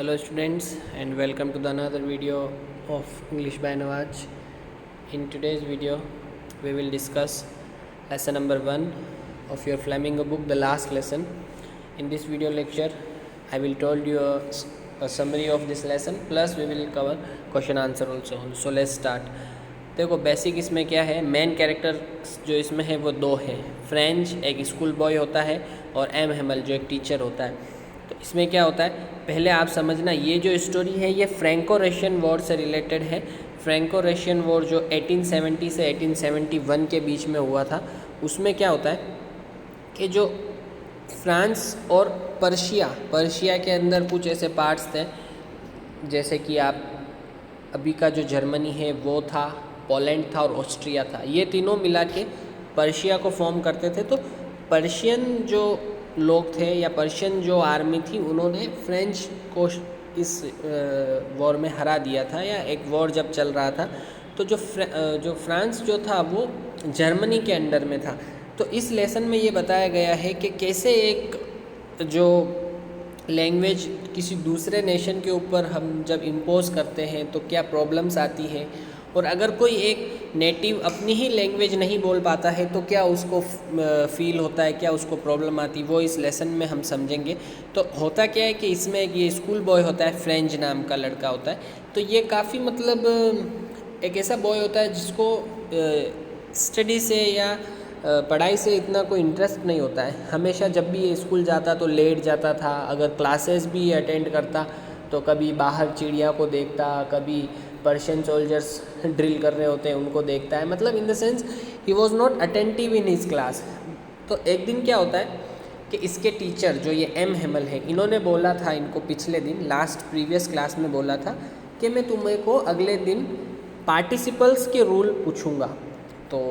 Hello students and welcome to the another video of English by Nawaj. In today's video we will discuss lesson number 1 of your Flamingo book, the last lesson. In this video lecture I will told you a summary of this lesson plus we will cover question answer also. So let's start. देखो basic इसमें क्या है, main character जो इसमें है वो दो है, फ्रेंच एक स्कूल बॉय होता है और एम हेमल जो एक टीचर होता है। तो इसमें क्या होता है, पहले आप समझना ये जो स्टोरी है ये फ्रैंको रशियन वॉर से रिलेटेड है। फ्रैंको रशियन वॉर जो 1870 से 1871 के बीच में हुआ था, उसमें क्या होता है कि जो फ्रांस और पर्शिया के अंदर कुछ ऐसे पार्ट्स थे, जैसे कि आप अभी का जो जर्मनी है वो था, पोलैंड था और ऑस्ट्रिया था, ये तीनों मिला के पर्शिया को फॉर्म करते थे। तो पर्शियन जो लोग थे या पर्शियन जो आर्मी थी उन्होंने फ्रेंच को इस वॉर में हरा दिया था, या एक वॉर जब चल रहा था तो जो फ्रांस जो था वो जर्मनी के अंडर में था। तो इस लेसन में ये बताया गया है कि कैसे एक जो लैंग्वेज किसी दूसरे नेशन के ऊपर हम जब इम्पोज करते हैं तो क्या प्रॉब्लम्स आती है, और अगर कोई एक नेटिव अपनी ही लैंग्वेज नहीं बोल पाता है तो क्या उसको फील होता है, क्या उसको प्रॉब्लम आती, वो इस लेसन में हम समझेंगे। तो होता क्या है कि इसमें ये स्कूल बॉय होता है, फ्रेंच नाम का लड़का होता है। तो ये काफ़ी मतलब एक ऐसा बॉय होता है जिसको स्टडी से या पढ़ाई से इतना कोई इंटरेस्ट नहीं होता है। हमेशा जब भी ये स्कूल जाता तो लेट जाता था, अगर क्लासेस भी अटेंड करता तो कभी बाहर चिड़िया को देखता, कभी पर्शियन सोल्जर्स ड्रिल कर रहे होते हैं उनको देखता है, मतलब in the sense he was not attentive in his class. तो एक दिन क्या होता है कि इसके टीचर जो ये एम हेमल है, इन्होंने बोला था इनको पिछले दिन प्रीवियस क्लास में बोला था कि मैं तुम्हें को अगले दिन पार्टिसिपल्स के रूल पूछूंगा। तो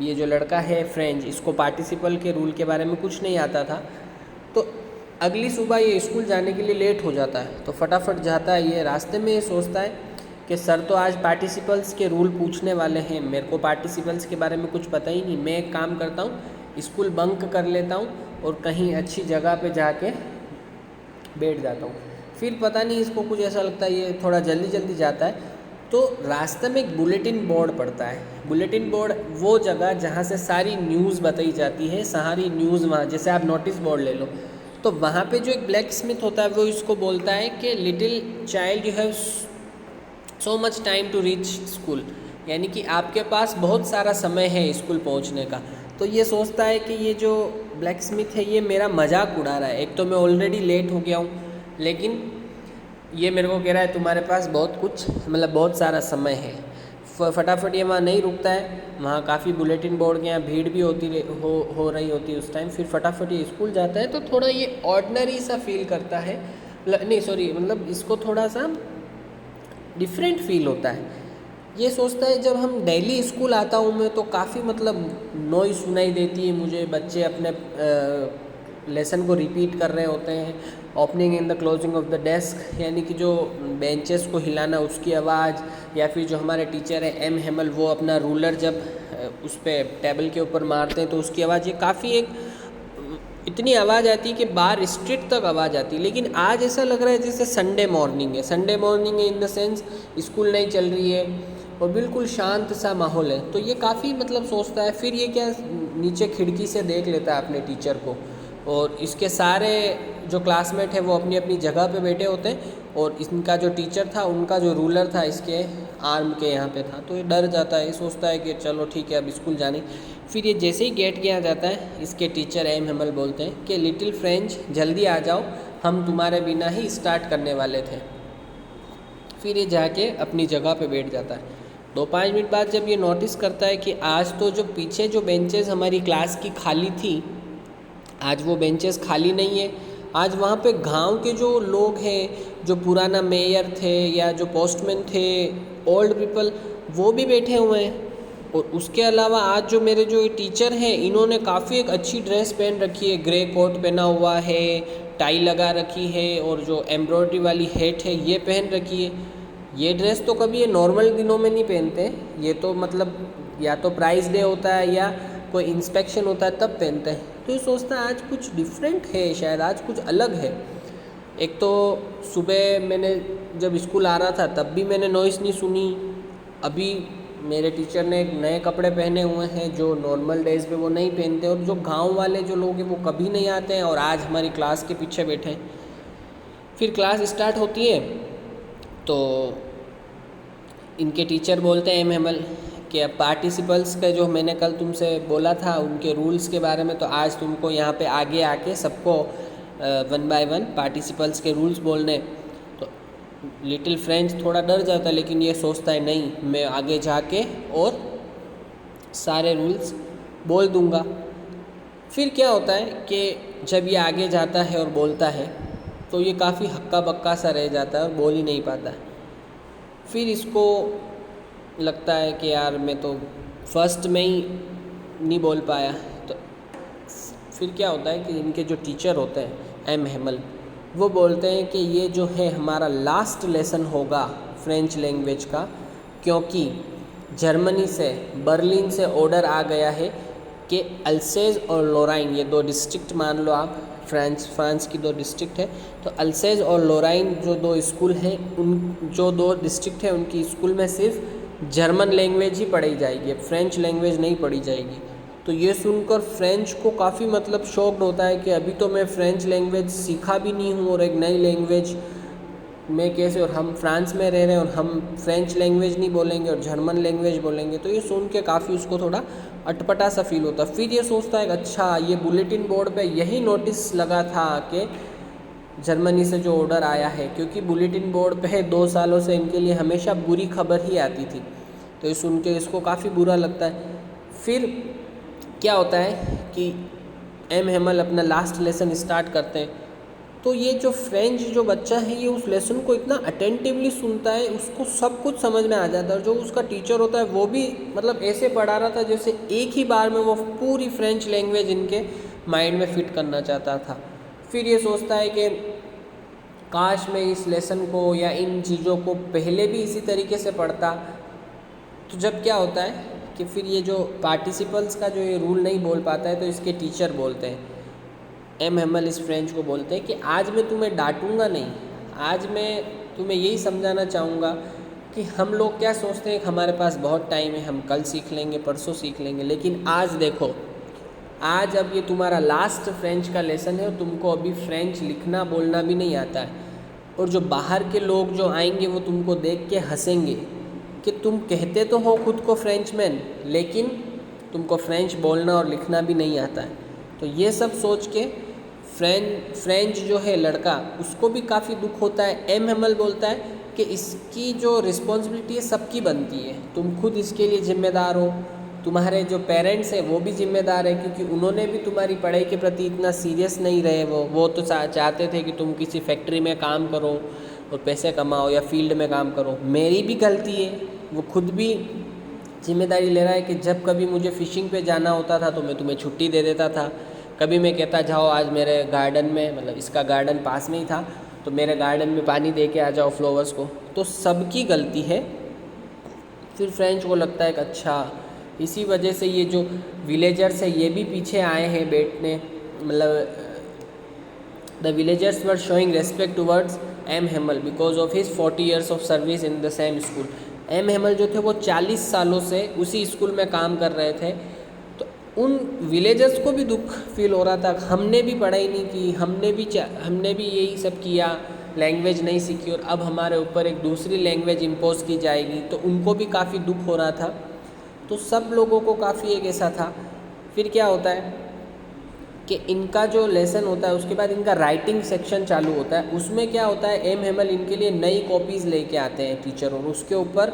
ये जो लड़का है फ्रेंच, इसको पार्टिसिपल के रूल के बारे में कुछ नहीं आता था। तो अगली सुबह ये स्कूल जाने के लिए लेट हो जाता है, तो फटाफट जाता है। ये रास्ते में ये सोचता है कि सर तो आज पार्टिसिपल्स के रूल पूछने वाले हैं, मेरे को पार्टिसिपल्स के बारे में कुछ पता ही नहीं। मैं एक काम करता हूँ, स्कूल बंक कर लेता हूँ और कहीं अच्छी जगह पे जाके बैठ जाता हूँ। फिर पता नहीं इसको कुछ ऐसा लगता है, ये थोड़ा जल्दी जाता है तो रास्ते में एक बुलेटिन बोर्ड पड़ता है। बुलेटिन बोर्ड वो जगह जहाँ से सारी न्यूज़ बताई जाती है, सारी न्यूज़ वहाँ, जैसे आप नोटिस बोर्ड ले लो, तो वहाँ पे जो एक ब्लैक स्मिथ होता है वो इसको बोलता है कि little child you have so much time to reach school, यानी कि आपके पास बहुत सारा समय है स्कूल पहुँचने का। तो ये सोचता है कि ये जो ब्लैक स्मिथ है ये मेरा मजाक उड़ा रहा है, एक तो मैं ऑलरेडी लेट हो गया हूँ, लेकिन ये मेरे को कह रहा है तुम्हारे पास बहुत कुछ मतलब बहुत सारा समय है। फटाफट ये वहाँ नहीं रुकता है, वहाँ काफ़ी बुलेटिन बोर्ड के यहाँ भीड़ भी हो रही होती है उस टाइम। फिर फटाफट ये स्कूल जाता है तो थोड़ा ये ऑर्डिनरी सा फील करता है, नहीं सॉरी मतलब इसको थोड़ा सा डिफरेंट फील होता है। ये सोचता है जब हम डेली स्कूल आता हूँ मैं तो काफ़ी मतलब नॉइज़ सुनाई देती है मुझे, बच्चे अपने लेसन को रिपीट कर रहे होते हैं, opening in the closing of the desk, यानी कि जो बेंचेस को हिलाना उसकी आवाज़, या फिर जो हमारे टीचर है एम हेमल वो अपना रूलर जब उस पर टेबल के ऊपर मारते हैं तो उसकी आवाज़, ये काफ़ी एक इतनी आवाज़ आती है कि बाहर स्ट्रीट तक आवाज़ आती है। लेकिन आज ऐसा लग रहा है जैसे संडे मॉर्निंग है इन द सेंस स्कूल नहीं चल रही है और बिल्कुल शांत सा माहौल है। तो ये काफ़ी मतलब सोचता है। फिर ये क्या नीचे खिड़की से देख लेता है अपने टीचर को, और इसके सारे जो क्लासमेट है वो अपनी अपनी जगह पे बैठे होते हैं, और इनका जो टीचर था उनका जो रूलर था इसके आर्म के यहाँ पे था। तो ये डर जाता है, ये सोचता है कि चलो ठीक है अब स्कूल जाने। फिर ये जैसे ही गेट के यहाँ जाता है, इसके टीचर एम हेमल बोलते हैं कि लिटिल फ्रेंच जल्दी आ जाओ, हम तुम्हारे बिना ही स्टार्ट करने वाले थे। फिर ये जाके अपनी जगह पे बैठ जाता है। 2-5 मिनट बाद जब ये नोटिस करता है कि आज तो जो पीछे जो बेंचेस हमारी क्लास की खाली थी, आज वो बेंचेस खाली नहीं है। आज वहाँ पे गांव के जो लोग हैं, जो पुराना मेयर थे या जो पोस्टमैन थे, ओल्ड पीपल, वो भी बैठे हुए हैं। और उसके अलावा आज जो मेरे जो टीचर हैं इन्होंने काफ़ी एक अच्छी ड्रेस पहन रखी है, ग्रे कोट पहना हुआ है, टाई लगा रखी है, और जो एम्ब्रॉयडरी वाली हैट है ये पहन रखी है। ये ड्रेस तो कभी ये नॉर्मल दिनों में नहीं पहनते, ये तो मतलब या तो प्राइज़ डे होता है या कोई इंस्पेक्शन होता है तब पहनते हैं। तो ये सोचता है आज कुछ डिफरेंट है, शायद आज कुछ अलग है। एक तो सुबह मैंने जब स्कूल आ रहा था तब भी मैंने नॉइस नहीं सुनी। अभी मेरे टीचर ने नए कपड़े पहने हुए हैं जो नॉर्मल डेज़ पे वो नहीं पहनते, और जो गांव वाले जो लोग हैं वो कभी नहीं आते हैं और आज हमारी क्लास के पीछे बैठे हैं। फिर क्लास स्टार्ट होती है तो इनके टीचर बोलते हैं एम कि पार्टिसिपल्स का जो मैंने कल तुमसे बोला था उनके रूल्स के बारे में, तो आज तुमको यहाँ पे आगे आके सबको वन बाय वन पार्टिसिपल्स के रूल्स बोलने। तो लिटिल फ्रेंच थोड़ा डर जाता है, लेकिन ये सोचता है नहीं, मैं आगे जाके और सारे रूल्स बोल दूँगा। फिर क्या होता है कि जब ये आगे जाता है और बोलता है तो ये काफ़ी हक्का बक्का सा रह जाता है और बोल ही नहीं पाता है। फिर इसको लगता है कि यार मैं तो फर्स्ट में ही नहीं बोल पाया। तो फिर क्या होता है कि इनके जो टीचर होते हैं एम हेमल, वो बोलते हैं कि ये जो है हमारा लास्ट लेसन होगा फ्रेंच लैंग्वेज का, क्योंकि जर्मनी से बर्लिन से ऑर्डर आ गया है कि अल्सेज और लोराइन, ये दो डिस्ट्रिक्ट मान लो आप, फ्रांस की दो डिस्ट्रिक्ट है, तो अल्सेज और लोराइन जो दो स्कूल हैं, उन जो दो डिस्ट्रिक्ट है उनकी स्कूल में सिर्फ जर्मन लैंग्वेज ही पढ़ाई जाएगी, फ्रेंच लैंग्वेज नहीं पढ़ी जाएगी। तो ये सुनकर फ्रेंच को काफ़ी मतलब शॉक्ड होता है कि अभी तो मैं फ्रेंच लैंग्वेज सीखा भी नहीं हूँ और एक नई लैंग्वेज में कैसे, और हम फ्रांस में रह रहे हैं और हम फ्रेंच लैंग्वेज नहीं बोलेंगे और जर्मन लैंग्वेज बोलेंगे। तो ये सुन के काफ़ी उसको थोड़ा अटपटा सा फील होता है। फिर ये सोचता है कि अच्छा, ये बुलेटिन बोर्ड पे यही नोटिस लगा था कि जर्मनी से जो ऑर्डर आया है, क्योंकि बुलेटिन बोर्ड पे 2 सालों से इनके लिए हमेशा बुरी खबर ही आती थी। तो ये सुन के इसको काफ़ी बुरा लगता है। फिर क्या होता है कि एम हेमल अपना लास्ट लेसन स्टार्ट करते हैं। तो ये जो फ्रेंच जो बच्चा है ये उस लेसन को इतना अटेंटिवली सुनता है, उसको सब कुछ समझ में आ जाता है। और जो उसका टीचर होता है वो भी मतलब ऐसे पढ़ा रहा था जैसे एक ही बार में वो पूरी फ्रेंच लैंग्वेज इनके माइंड में फिट करना चाहता था। फिर ये सोचता है कि काश मैं इस लेसन को या इन चीज़ों को पहले भी इसी तरीके से पढ़ता। तो जब क्या होता है कि फिर ये जो पार्टिसिपल्स का जो ये रूल नहीं बोल पाता है, तो इसके टीचर बोलते हैं, एम हेमल इस फ्रेंच को बोलते हैं कि आज मैं तुम्हें डांटूंगा नहीं, आज मैं तुम्हें यही समझाना चाहूँगा कि हम लोग क्या सोचते हैं कि हमारे पास बहुत टाइम है, हम कल सीख लेंगे, परसों सीख लेंगे, लेकिन आज देखो, आज अब ये तुम्हारा लास्ट फ्रेंच का लेसन है और तुमको अभी फ्रेंच लिखना बोलना भी नहीं आता है। और जो बाहर के लोग जो आएंगे वो तुमको देख के हंसेंगे कि तुम कहते तो हो खुद को फ्रेंचमैन, लेकिन तुमको फ्रेंच बोलना और लिखना भी नहीं आता है। तो ये सब सोच के फ्रेंच जो है लड़का, उसको भी काफ़ी दुख होता है। एम हेमल बोलता है कि इसकी जो रिस्पॉन्सिबिलिटी है सबकी बनती है, तुम खुद इसके लिए जिम्मेदार हो, तुम्हारे जो पेरेंट्स हैं वो भी जिम्मेदार है, क्योंकि उन्होंने भी तुम्हारी पढ़ाई के प्रति इतना सीरियस नहीं रहे। वो तो चाहते थे कि तुम किसी फैक्ट्री में काम करो और पैसे कमाओ या फील्ड में काम करो। मेरी भी गलती है, वो खुद भी जिम्मेदारी ले रहा है कि जब कभी मुझे फ़िशिंग पे जाना होता था तो मैं तुम्हें छुट्टी दे देता था। कभी मैं कहता जाओ आज मेरे गार्डन में, मतलब इसका गार्डन पास में ही था, तो मेरे गार्डन में पानी दे के आ जाओ फ्लावर्स को। तो सबकी गलती है। फिर फ्रेंच को लगता है कि अच्छा, इसी वजह से ये जो विलेजर्स है ये भी पीछे आए हैं बैठने, मतलब the villagers were showing respect towards M Hamel because of his 40 years of service in the same school. M Hamel जो थे वो 40 सालों से उसी स्कूल में काम कर रहे थे। तो उन विलेजर्स को भी दुख फील हो रहा था, हमने भी पढ़ाई नहीं की, हमने भी यही सब किया, लैंग्वेज नहीं सीखी, और अब हमारे ऊपर एक दूसरी लैंग्वेज इम्पोज की जाएगी। तो उनको भी काफ़ी दुख हो रहा था। तो सब लोगों को काफ़ी एक ऐसा था। फिर क्या होता है कि इनका जो लेसन होता है उसके बाद इनका राइटिंग सेक्शन चालू होता है। उसमें क्या होता है, एम हेमल इनके लिए नई कॉपीज़ लेके आते हैं टीचर, और उसके ऊपर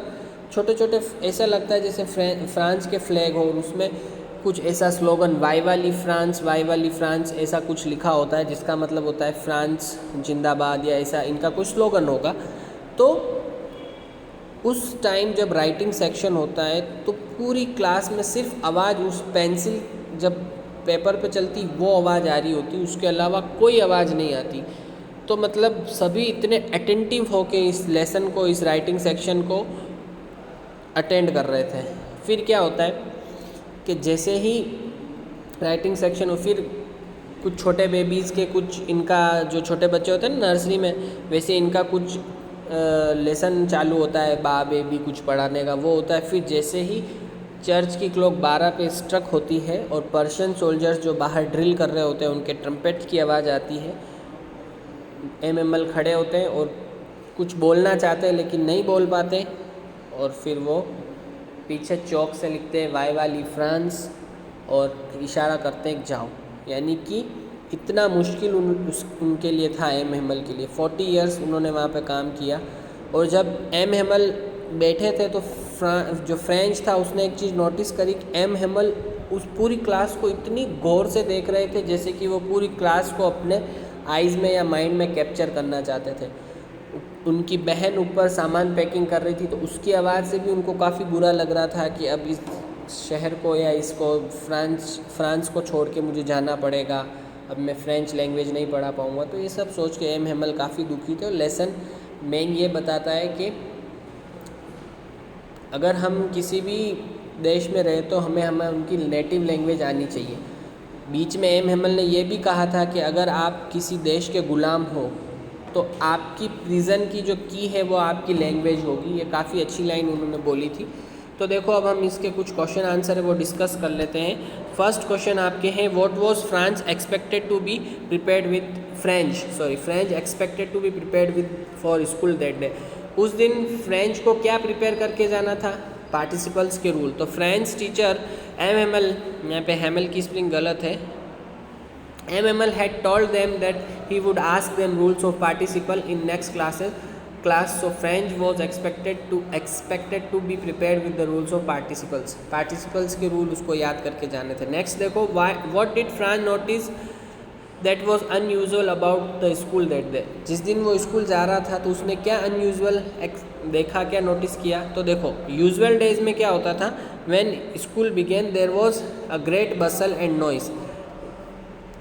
छोटे छोटे ऐसा लगता है जैसे फ्रांस के फ्लैग हो, और उसमें कुछ ऐसा स्लोगन वाई वाली फ्रांस ऐसा कुछ लिखा होता है, जिसका मतलब होता है फ्रांस जिंदाबाद, या ऐसा इनका कुछ स्लोगन होगा। तो उस टाइम जब राइटिंग सेक्शन होता है तो पूरी क्लास में सिर्फ आवाज़ उस पेंसिल जब पेपर पे चलती वो आवाज़ आ रही होती, उसके अलावा कोई आवाज़ नहीं आती। तो मतलब सभी इतने अटेंटिव होके इस लेसन को, इस राइटिंग सेक्शन को अटेंड कर रहे थे। फिर क्या होता है कि जैसे ही राइटिंग सेक्शन हो, फिर कुछ छोटे बेबीज़ के कुछ इनका जो छोटे बच्चे होते हैं ना नर्सरी में, वैसे इनका कुछ लेसन चालू होता है बा बेबी कुछ पढ़ाने का, वो होता है। फिर जैसे ही चर्च की क्लॉक 12 पे स्ट्रक होती है और पर्शियन सोल्जर्स जो बाहर ड्रिल कर रहे होते हैं उनके ट्रम्पेट की आवाज़ आती है, एमएमएल खड़े होते हैं और कुछ बोलना चाहते हैं लेकिन नहीं बोल पाते, और फिर वो पीछे चौक से लिखते हैं वाई वाली फ्रांस और इशारा करते हैं जाओ। यानी कि इतना मुश्किल उनके लिए था एमएमएल के लिए। 40 इयर्स उन्होंने वहाँ पे काम किया। और जब एमएमएल बैठे थे तो जो फ्रेंच था उसने एक चीज़ नोटिस करी कि एमएमएल उस पूरी क्लास को इतनी गौर से देख रहे थे जैसे कि वो पूरी क्लास को अपने आइज़ में या माइंड में कैप्चर करना चाहते थे। उनकी बहन ऊपर सामान पैकिंग कर रही थी तो उसकी आवाज़ से भी उनको काफ़ी बुरा लग रहा था कि अब इस शहर को या इसको फ्रांस को छोड़ के मुझे जाना पड़ेगा, अब मैं फ्रेंच लैंग्वेज नहीं पढ़ा पाऊँगा। तो ये सब सोच के एमएमएल काफ़ी दुखी थे। और लेसन मेन ये बताता है कि अगर हम किसी भी देश में रहे तो हमें उनकी नेटिव लैंग्वेज आनी चाहिए। बीच में एमएमएल ने यह भी कहा था कि अगर आप किसी देश के ग़ुलाम हो तो आपकी प्रिजन की जो की है वो आपकी लैंग्वेज होगी। ये काफ़ी अच्छी लाइन उन्होंने बोली थी। तो देखो अब हम इसके कुछ क्वेश्चन आंसर है वो डिस्कस कर लेते हैं। फर्स्ट क्वेश्चन आपके हैं, what was France expected to be prepared with French expected to be prepared with for school that day. उस दिन फ्रेंच को क्या प्रिपेयर करके जाना था? पार्टिसिपल्स के रूल। तो फ्रेंच टीचर एमएमएल, यहाँ पे हैमल की स्पेलिंग गलत है, MML had told them that he would ask them rules of participle in next class. So French was expected to be prepared with the rules of participles के rule उसको याद करके जाने थे। नेक्स्ट देखो, what did France notice that was unusual about the school that day? जिस दिन वो स्कूल जा रहा था तो उसने क्या अनयूजुअल देखा, क्या नोटिस किया? तो देखो यूजुअल डेज में क्या होता था, when school began there was a great bustle and noise,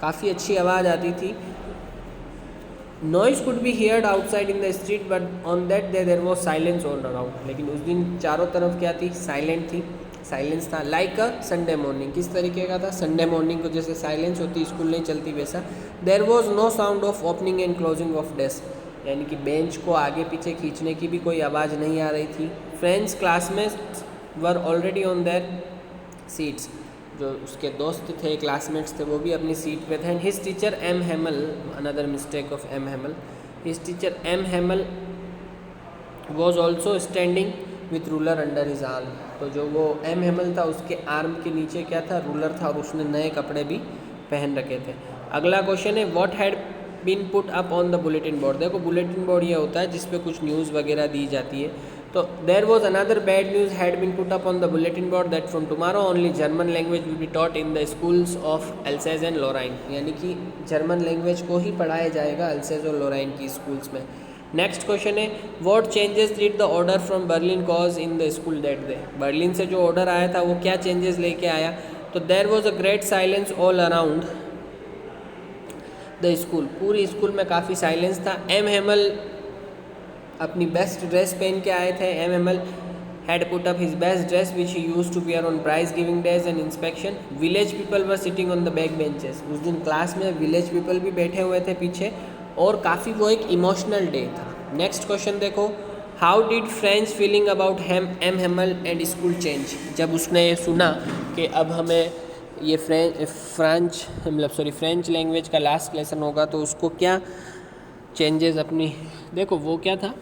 काफ़ी अच्छी आवाज़ आती थी। Noise could be heard outside in the street but on that day there was silence all around. लेकिन उस दिन चारों तरफ क्या थी? साइलेंट थी, साइलेंस था। लाइक अ संडे मॉर्निंग, किस तरीके का था? संडे मॉर्निंग को जैसे साइलेंस होती, स्कूल नहीं चलती, वैसा। There was no sound of opening and closing of desk, यानी कि बेंच को आगे पीछे खींचने की भी कोई आवाज़ नहीं आ रही थी। Friends classmates were already on their seats, जो उसके दोस्त थे, क्लासमेट्स थे, वो भी अपनी सीट पे थे। And his teacher M Hamel, another mistake of M Hamel, his teacher M Hamel was also standing with ruler under his arm. तो जो वो एम हैमल था उसके आर्म के नीचे क्या था? रूलर था, और उसने नए कपड़े भी पहन रखे थे। अगला क्वेश्चन है, what had been put up on the bulletin board. देखो बुलेटिन बोर्ड ये होता है जिसपे कुछ न्यूज़ वगैरह दी जाती है। तो there was another bad news had been put up on the bulletin board that from tomorrow only German language will be taught in the schools of Alsace and Lorraine, यानी कि जर्मन लैंग्वेज को ही पढ़ाया जाएगा else's और लोराइन की schools में। Next question है, what changes did the order from Berlin cause in the school that day. Berlin से जो ऑर्डर आया था वो क्या चेंजेस लेके आया? तो there was a great silence all around the school, पूरी स्कूल में काफ़ी साइलेंस था। एम हैमल अपनी बेस्ट ड्रेस पहन के आए थे। M Hamel had put up his best dress which he used to wear on prize giving days and inspection. Village people were sitting on the back benches, उस दिन class में village people भी बैठे हुए थे पीछे, और काफ़ी वो एक इमोशनल डे था। नेक्स्ट क्वेश्चन देखो, how did French feeling about M Hamel and school change. जब उसने ये सुना कि अब हमें ये फ्रेंच लैंग्वेज का लास्ट लेसन होगा तो उसको क्या चेंजेस अपनी, देखो वो क्या था,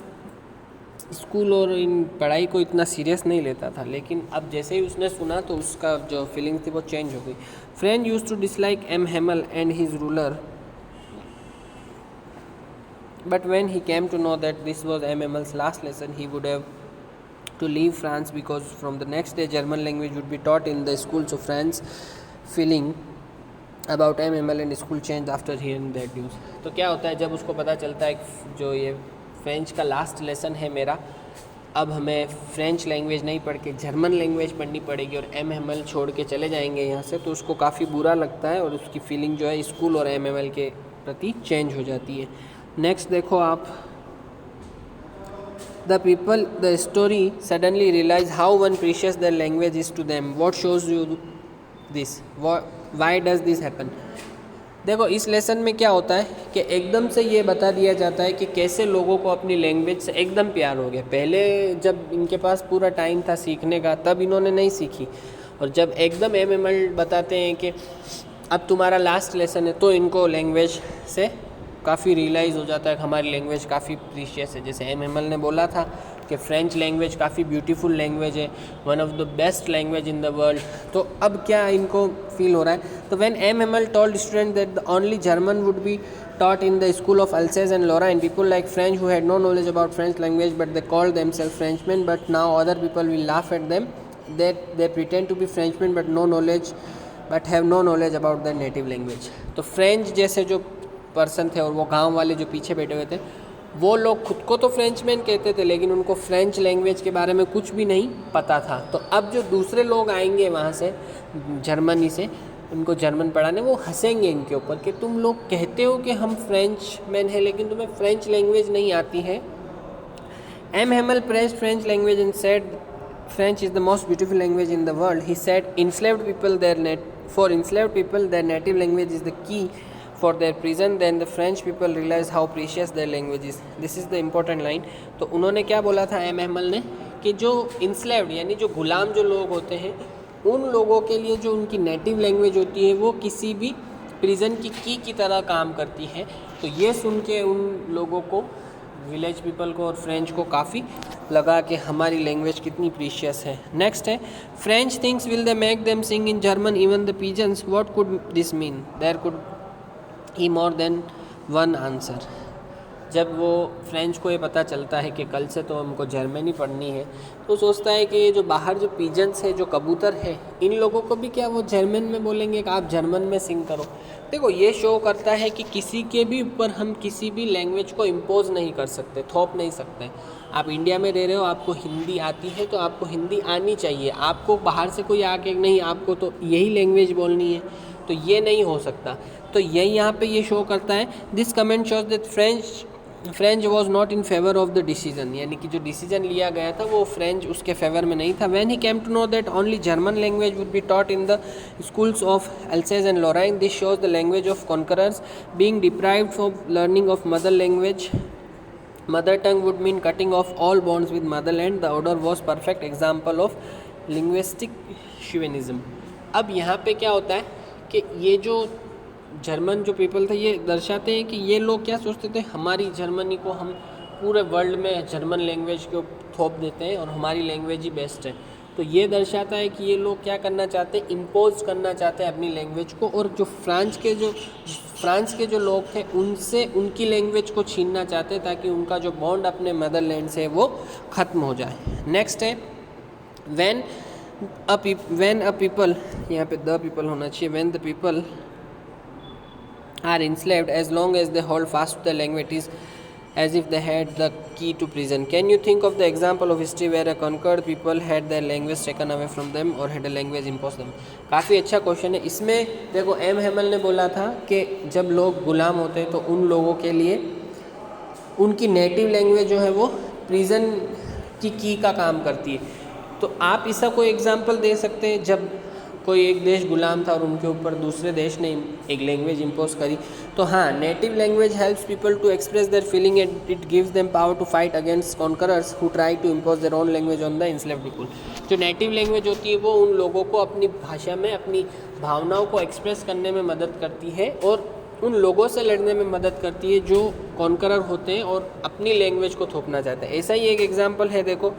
स्कूल और इन पढ़ाई को इतना सीरियस नहीं लेता था, लेकिन अब जैसे ही उसने सुना तो उसका जो फीलिंग थी वो चेंज हो गई। French used to dislike M Hamel and his ruler, but when he came to know that this was MML's last lesson, he would have to leave France because from the next day German language would be taught in the schools of France. Feeling about MML and school changed after hearing that news. तो क्या होता है जब उसको पता चलता है कि जो ये फ्रेंच का लास्ट लेसन है मेरा, अब हमें फ्रेंच लैंग्वेज नहीं पढ़ के जर्मन लैंग्वेज पढ़नी पड़ेगी और MML छोड़ के चले जाएंगे यहाँ से, तो उसको काफ़ी बुरा लगता है और उसकी फीलिंग जो है स्कूल और MML के प्रति चेंज हो जाती है। नेक्स्ट देखो आप, the story suddenly realize how one precious their language is to them. What shows you this? Why does this happen? देखो इस लेसन में क्या होता है कि एकदम से ये बता दिया जाता है कि कैसे लोगों को अपनी लैंग्वेज से एकदम प्यार हो गया। पहले जब इनके पास पूरा टाइम था सीखने का तब इन्होंने नहीं सीखी, और जब एकदम एमएमएल बताते हैं कि अब तुम्हारा लास्ट लेसन है तो इनको लैंग्वेज से काफ़ी रियलाइज़ हो जाता है कि हमारी लैंग्वेज काफ़ी प्रीशियस है। जैसे एमएमएल ने बोला था कि फ्रेंच लैंग्वेज काफ़ी ब्यूटीफुल लैंग्वेज है, one of the best language in the world. तो अब क्या इनको फील हो रहा है? तो when MML told student that the only German would be taught in the school of Alsace and Lorraine, people like French who had no knowledge about French language but they called themselves Frenchmen, but now other people will laugh at them that they pretend to be Frenchmen but have no knowledge about their native language। तो French जैसे जो person थे और वो गांव वाले जो पीछे बैठे हुए थे, वो लोग खुद को तो फ्रेंचमैन कहते थे लेकिन उनको फ्रेंच लैंग्वेज के बारे में कुछ भी नहीं पता था। तो अब जो दूसरे लोग आएंगे वहाँ से जर्मनी से, उनको जर्मन पढ़ाने, वो हंसेंगे इनके ऊपर कि तुम लोग कहते हो कि हम फ्रेंच मैन हैं लेकिन तुम्हें फ्रेंच लैंग्वेज नहीं आती है। M Hamel praised French language and said French is the most beautiful language in the world. He said enslaved people their native language is the key for their prison. Then the French people realize how precious their language is. This is the important line. तो उन्होंने क्या बोला था M Hemal ने कि जो enslaved यानी जो गुलाम जो लोग होते हैं, उन लोगों के लिए जो उनकी नेटिव लैंग्वेज होती है वो किसी भी प्रिजन की तरह काम करती है। तो ये सुन के उन लोगों को, विलेज पीपल को और फ्रेंच को काफ़ी लगा कि हमारी लैंग्वेज कितनी प्रीशियस है। नेक्स्ट है French things will they make them sing in German even the pigeons, what could this mean? There could he more than one answer. जब वो फ्रेंच को ये पता चलता है कि कल से तो हमको जर्मनी पढ़नी है, तो सोचता है कि ये जो बाहर जो पिजन्स है, जो कबूतर है, इन लोगों को भी क्या वो जर्मन में बोलेंगे कि आप जर्मन में सिंग करो। देखो ये शो करता है कि किसी के भी ऊपर हम किसी भी लैंग्वेज को इम्पोज नहीं कर सकते, थोप नहीं सकते। आप इंडिया में रह रहे हो, आपको हिंदी आती है तो आपको हिंदी आनी चाहिए। आपको बाहर से कोई आके नहीं आपको तो यही लैंग्वेज बोलनी है, तो ये नहीं हो सकता। तो यही यहाँ पे ये शो करता है। This comment shows that French was not in favour of the decision, यानी कि जो डिसीजन लिया गया था वो फ्रेंच उसके फेवर में नहीं था। When he came to know that only German language would be taught in the schools of Alsace and Lorraine, this shows the language of conquerors being deprived from learning of mother language. Mother tongue would mean cutting of all bonds with motherland. The order was perfect example of linguistic chauvinism. अब यहाँ पे क्या होता है कि ये जो German जो पीपल थे ये दर्शाते हैं कि ये लोग क्या सोचते थे, हमारी जर्मनी को हम पूरे वर्ल्ड में जर्मन लैंग्वेज को थोप देते हैं और हमारी लैंग्वेज ही बेस्ट है। तो ये दर्शाता है कि ये लोग क्या करना चाहते हैं, इम्पोज करना चाहते हैं अपनी लैंग्वेज को, और जो फ्रांस के जो लोग थे उनसे उनकी लैंग्वेज को छीनना चाहते हैं ताकि उनका जो बॉन्ड अपने मदरलैंड से वो ख़त्म हो जाए। नेक्स्ट है व्हेन अ पीपल, यहाँ पे द पीपल होना चाहिए, when the people are enslaved as long as they hold fast to the language, it is as if they had the key to prison. Can you think of the example of history where a conquered people had their language taken away from them or had a language imposed them? काफ़ी अच्छा question है। इसमें देखो M Hemal ने बोला था कि जब लोग गुलाम होते हैं तो उन लोगों के लिए उनकी नेटिव लैंग्वेज जो है वो प्रिजन की का काम करती है। तो आप इसका कोई एग्जाम्पल दे सकते हैं जब कोई एक देश गुलाम था और उनके ऊपर दूसरे देश ने एक लैंग्वेज इम्पोज करी? तो हाँ, native language helps people to express their feeling and it gives them power to fight against conquerors who try to impose their own language on the enslaved people. जो नेटिव लैंग्वेज होती है वो उन लोगों को अपनी भाषा में अपनी भावनाओं को एक्सप्रेस करने में मदद करती है और उन लोगों से लड़ने में मदद करती है जो कॉन्करर होते हैं और अपनी लैंग्वेज को थोपना चाहते हैं। ऐसा ही एक एग्जाम्पल है, देखो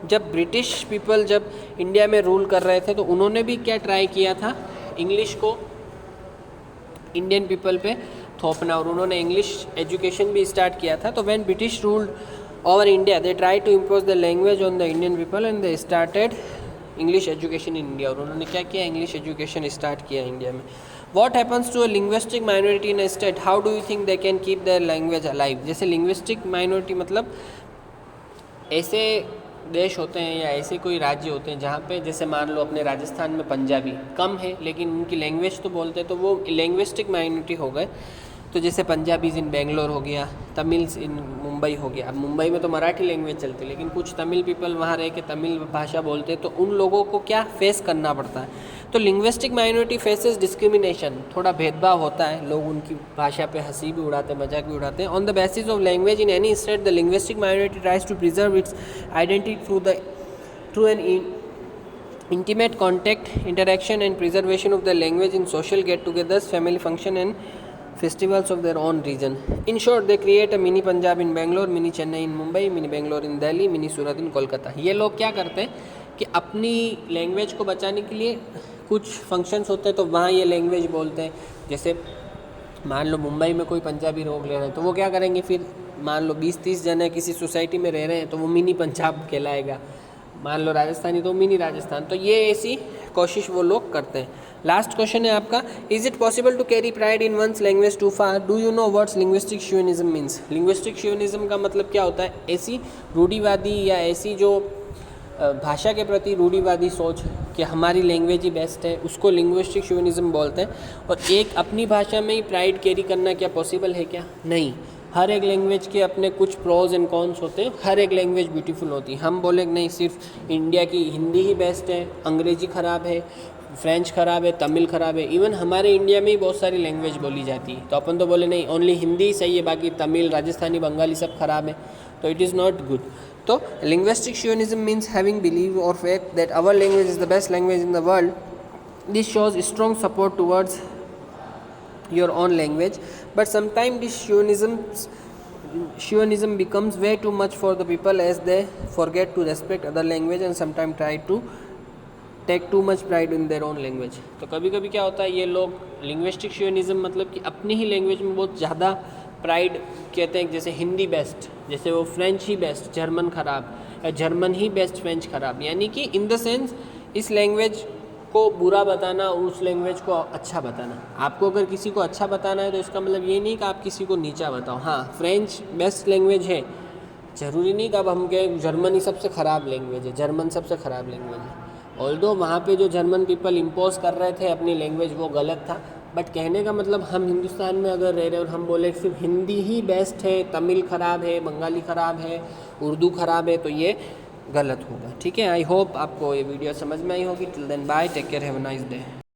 जब ब्रिटिश पीपल जब इंडिया में रूल कर रहे थे तो उन्होंने भी क्या ट्राई किया था, इंग्लिश को इंडियन पीपल पे थोपना, और उन्होंने इंग्लिश एजुकेशन भी स्टार्ट किया था। तो when British ruled over India they try to impose the language on the Indian people and they started English education in India. और उन्होंने क्या किया, इंग्लिश एजुकेशन स्टार्ट किया इंडिया में। What happens to a linguistic minority in a state? How do you think they can keep their language alive? जैसे linguistic minority मतलब ऐसे देश होते हैं या ऐसे कोई राज्य होते हैं जहाँ पे जैसे मान लो अपने राजस्थान में पंजाबी कम है लेकिन उनकी लैंग्वेज तो बोलते हैं, तो वो लिंग्विस्टिक माइनॉरिटी हो गए। तो जैसे पंजाबीज़ इन बेंगलोर हो गया, तमिल्स इन मुंबई हो गया। अब मुंबई में तो मराठी लैंग्वेज चलती है, लेकिन कुछ तमिल पीपल वहाँ रह के तमिल भाषा बोलते हैं, तो उन लोगों को क्या फेस करना पड़ता है। तो लिंग्विस्टिक माइनॉरिटी फेसेस डिस्क्रिमिनेशन, थोड़ा भेदभाव होता है, लोग उनकी भाषा पे हंसी भी उड़ाते हैं, मजाक भी उड़ाते हैं। On the basis of language in any state the linguistic minority tries to preserve its identity through an intimate contact, interaction and preservation of the language in social get-togethers, family function and festivals of their own region. In short, they create a mini Punjab in Bangalore, mini Chennai in Mumbai, mini Bangalore in Delhi, mini Surat in Kolkata. ये लोग क्या करते हैं कि अपनी language को बचाने के लिए कुछ फंक्शंस होते हैं तो वहाँ ये लैंग्वेज बोलते हैं। जैसे मान लो मुंबई में कोई पंजाबी लोग रह रहे हैं तो वो क्या करेंगे, फिर मान लो 20-30 जने किसी सोसाइटी में रह रहे हैं तो वो मिनी पंजाब कहलाएगा। मान लो राजस्थानी तो मिनी राजस्थान। तो ये ऐसी कोशिश वो लोग करते हैं। लास्ट क्वेश्चन है आपका, is it possible to carry pride in one's language too far? Do you know what's linguistic chauvinism means? Linguistic chauvinism का मतलब क्या होता है? ऐसी रूढ़िवादी या ऐसी जो भाषा के प्रति रूढ़िवादी सोच कि हमारी लैंग्वेज ही बेस्ट है, उसको लिंग्विस्टिक शियोनिज्म बोलते हैं। और एक अपनी भाषा में ही प्राइड कैरी करना क्या पॉसिबल है क्या? नहीं। हर एक लैंग्वेज के अपने कुछ प्रोज एंड कॉन्स होते हैं, हर एक लैंग्वेज ब्यूटीफुल होती है। हम बोले नहीं सिर्फ इंडिया की हिंदी ही बेस्ट है, अंग्रेज़ी ख़राब है, फ्रेंच ख़राब है, तमिल ख़राब है। इवन हमारे इंडिया में ही बहुत सारी लैंग्वेज बोली जाती है, तो अपन तो बोले नहीं ओनली हिंदी ही सही है, बाकी तमिल, राजस्थानी, बंगाली सब ख़राब है, तो इट इज़ नॉट गुड। तो linguistic chauvinism means having believe और faith that our language is the best language in the world. This shows strong support towards your own language, but sometimes this Shionism becomes way too much for the people as they forget to respect other language and sometimes try to take too much pride in their own language. तो कभी कभी क्या होता है, ये लोग linguistic शियोनिज्म मतलब कि अपनी ही लैंग्वेज में बहुत ज़्यादा प्राइड कहते हैं, जैसे हिंदी बेस्ट, जैसे वो फ्रेंच ही बेस्ट, जर्मन ख़राब, या जर्मन ही बेस्ट, फ्रेंच ख़राब। यानी कि इन द सेंस इस लैंग्वेज को बुरा बताना, उस लैंग्वेज को अच्छा बताना। आपको अगर किसी को अच्छा बताना है तो इसका मतलब ये नहीं कि आप किसी को नीचा बताओ। हाँ, फ्रेंच बेस्ट लैंग्वेज है, ज़रूरी नहीं कि अब हम कहें जर्मनी सबसे ख़राब लैंग्वेज है, जर्मन सबसे ख़राब लैंग्वेज है। ऑल्दो वहाँ पे जो जर्मन पीपल इम्पोज कर रहे थे अपनी लैंग्वेज वो गलत था, बट कहने का मतलब हम हिंदुस्तान में अगर रह रहे हैं और हम बोले सिर्फ हिंदी ही बेस्ट है, तमिल ख़राब है, बंगाली ख़राब है, उर्दू ख़राब है, तो ये गलत होगा। ठीक है, आई होप आपको ये वीडियो समझ में आई होगी। Till then bye, take care, have a nice day.